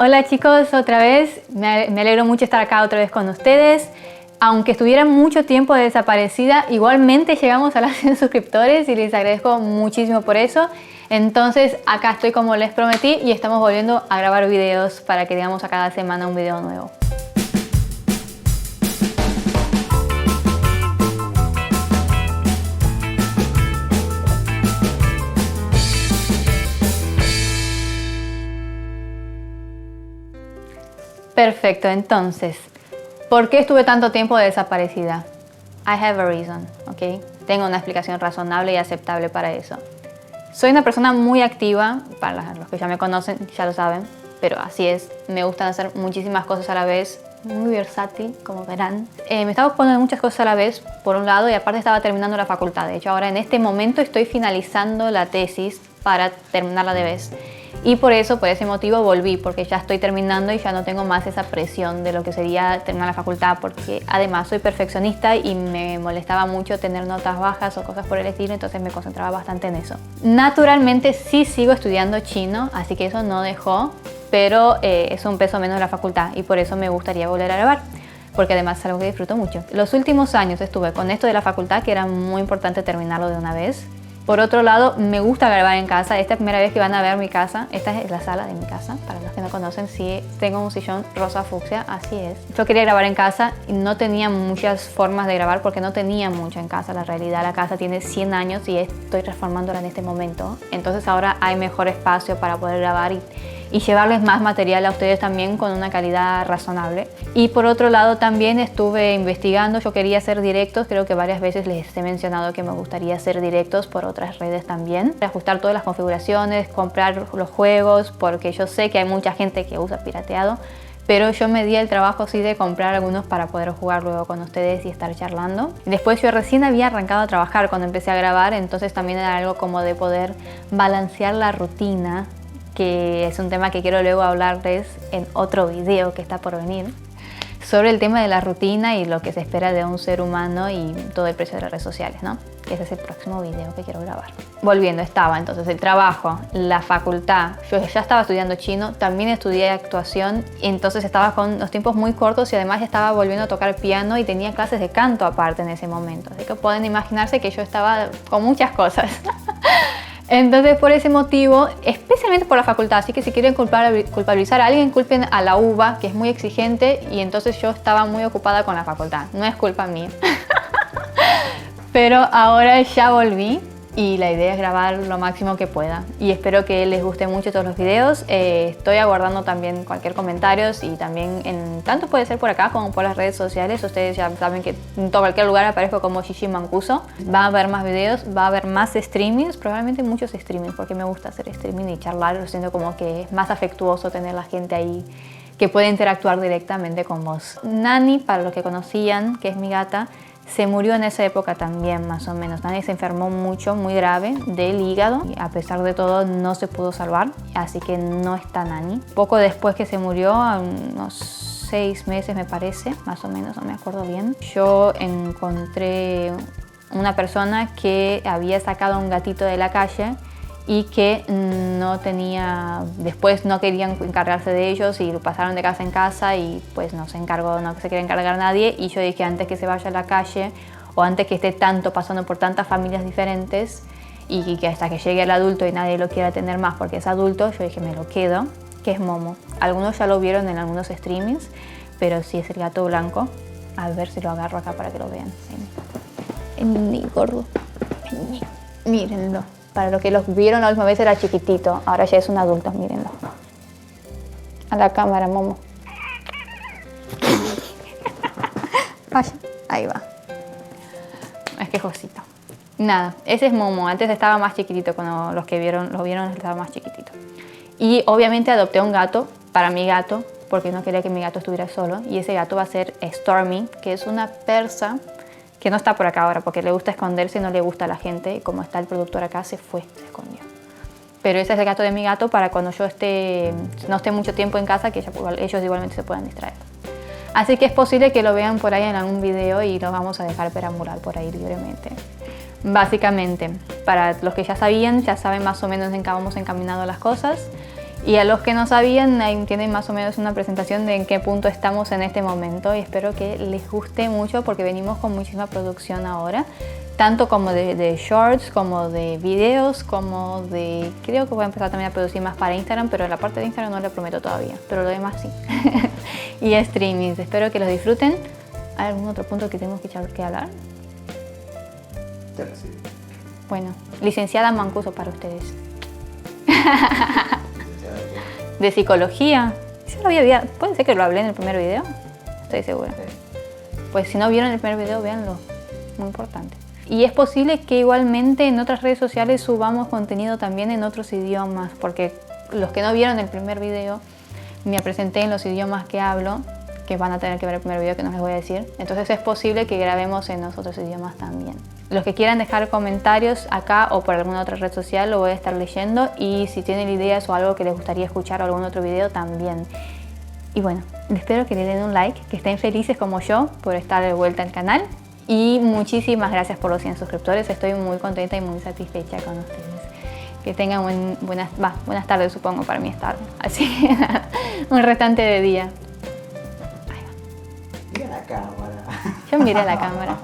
Hola chicos, otra vez. Me alegro mucho estar acá otra vez con ustedes. Aunque estuviera mucho tiempo desaparecida, igualmente llegamos a las 100 suscriptores y les agradezco muchísimo por eso. Entonces acá estoy como les prometí y estamos volviendo a grabar videos para que digamos a cada semana un video nuevo. Perfecto, entonces, ¿por qué estuve tanto tiempo desaparecida? I have a reason, ¿ok? Tengo una explicación razonable y aceptable para eso. Soy una persona muy activa, para los que ya me conocen ya lo saben, pero así es, me gusta hacer muchísimas cosas a la vez, muy versátil, como verán. Me estaba ocupando de muchas cosas a la vez, por un lado, y aparte estaba terminando la facultad. De hecho, ahora en este momento estoy finalizando la tesis para terminarla de vez. Y por eso, por ese motivo volví, porque ya estoy terminando y ya no tengo más esa presión de lo que sería terminar la facultad, porque además soy perfeccionista y me molestaba mucho tener notas bajas o cosas por el estilo, entonces me concentraba bastante en eso. Naturalmente sí sigo estudiando chino, así que eso no dejó, pero es un peso menos de la facultad y por eso me gustaría volver a grabar, porque además es algo que disfruto mucho. Los últimos años estuve con esto de la facultad, que era muy importante terminarlo de una vez. Por otro lado, me gusta grabar en casa. Esta es la primera vez que van a ver mi casa. Esta es la sala de mi casa. Para los que no conocen, sí, tengo un sillón rosa fucsia, así es. Yo quería grabar en casa y no tenía muchas formas de grabar porque no tenía mucho en casa. La realidad, la casa tiene 100 años y estoy transformándola en este momento. Entonces ahora hay mejor espacio para poder grabar y llevarles más material a ustedes también con una calidad razonable. Y por otro lado también estuve investigando, yo quería hacer directos, creo que varias veces les he mencionado que me gustaría hacer directos por otras redes también. Ajustar todas las configuraciones, comprar los juegos, porque yo sé que hay mucha gente que usa pirateado, pero yo me di el trabajo sí de comprar algunos para poder jugar luego con ustedes y estar charlando. Después yo recién había arrancado a trabajar cuando empecé a grabar, entonces también era algo como de poder balancear la rutina, que es un tema que quiero luego hablarles en otro video que está por venir, sobre el tema de la rutina y lo que se espera de un ser humano y todo el precio de las redes sociales, ¿no? Ese es el próximo video que quiero grabar. Volviendo, estaba entonces el trabajo, la facultad, yo ya estaba estudiando chino, también estudié actuación, y entonces estaba con los tiempos muy cortos y además estaba volviendo a tocar piano y tenía clases de canto aparte en ese momento, así que pueden imaginarse que yo estaba con muchas cosas. Entonces, por ese motivo, especialmente por la facultad, así que si quieren culpabilizar a alguien, culpen a la UBA, que es muy exigente, y entonces yo estaba muy ocupada con la facultad. No es culpa mía. Pero ahora ya volví y la idea es grabar lo máximo que pueda. Y espero que les guste mucho todos los videos. Estoy aguardando también cualquier comentario y también tanto puede ser por acá como por las redes sociales. Ustedes ya saben que en cualquier lugar aparezco como Gigi Mancuso. Va a haber más videos, va a haber más streamings, probablemente muchos streamings, porque me gusta hacer streaming y charlar. Lo siento como que es más afectuoso tener la gente ahí que puede interactuar directamente con vos. Nani, para los que conocían, que es mi gata, se murió en esa época también, más o menos. Nani se enfermó mucho, muy grave, del hígado. Y a pesar de todo, no se pudo salvar, así que no está Nani. Poco después que se murió, a unos 6 meses me parece, más o menos, no me acuerdo bien, yo encontré una persona que había sacado un gatito de la calle y que después no querían encargarse de ellos y lo pasaron de casa en casa y pues no se quería encargar nadie. Y yo dije, antes que se vaya a la calle o antes que esté pasando por tantas familias diferentes y que hasta que llegue el adulto y nadie lo quiera tener más porque es adulto, yo dije, me lo quedo, que es Momo. Algunos ya lo vieron en algunos streamings, pero sí es el gato blanco. A ver si lo agarro acá para que lo vean. Vení, gordo. Vení. Mírenlo. Para los que los vieron la última vez era chiquitito, ahora ya es un adulto, mírenlo. A la cámara, Momo. Vaya, ahí va. Es quejosito. Nada, ese es Momo. Antes estaba más chiquitito, cuando los que lo vieron estaba más chiquitito. Y obviamente adopté un gato para mi gato, porque no quería que mi gato estuviera solo. Y ese gato va a ser Stormy, que es una persa que no está por acá ahora porque le gusta esconderse y no le gusta a la gente, y como está el productor acá se escondió. Pero ese es el gato de mi gato para cuando yo no esté mucho tiempo en casa, que ellos igualmente se puedan distraer. Así que es posible que lo vean por ahí en algún video y los vamos a dejar perambular por ahí libremente. Básicamente, para los que ya sabían, ya saben más o menos en qué vamos encaminando las cosas. Y a los que no sabían, ahí tienen más o menos una presentación de en qué punto estamos en este momento y espero que les guste mucho porque venimos con muchísima producción ahora, tanto como de shorts, como de videos, como de... Creo que voy a empezar también a producir más para Instagram, pero la parte de Instagram no la prometo todavía, pero lo demás sí. Y streamings, espero que los disfruten. ¿Hay algún otro punto que tenemos que hablar? Sí. Bueno, licenciada Mancuso para ustedes. De psicología. Yo lo había, puede ser que lo hablé en el primer video, estoy segura. Pues si no vieron el primer video, véanlo, muy importante. Y es posible que igualmente en otras redes sociales subamos contenido también en otros idiomas, porque los que no vieron el primer video, me presenté en los idiomas que hablo, que van a tener que ver el primer video que no les voy a decir. Entonces es posible que grabemos en los otros idiomas también. Los que quieran dejar comentarios acá o por alguna otra red social lo voy a estar leyendo y si tienen ideas o algo que les gustaría escuchar o algún otro video también. Y bueno, espero que le den un like, que estén felices como yo por estar de vuelta al canal y muchísimas gracias por los 100 suscriptores, estoy muy contenta y muy satisfecha con ustedes. Que tengan buenas tardes, supongo, para mí es tarde, así que nada, un restante de día. Mira la cámara. Yo miré la cámara.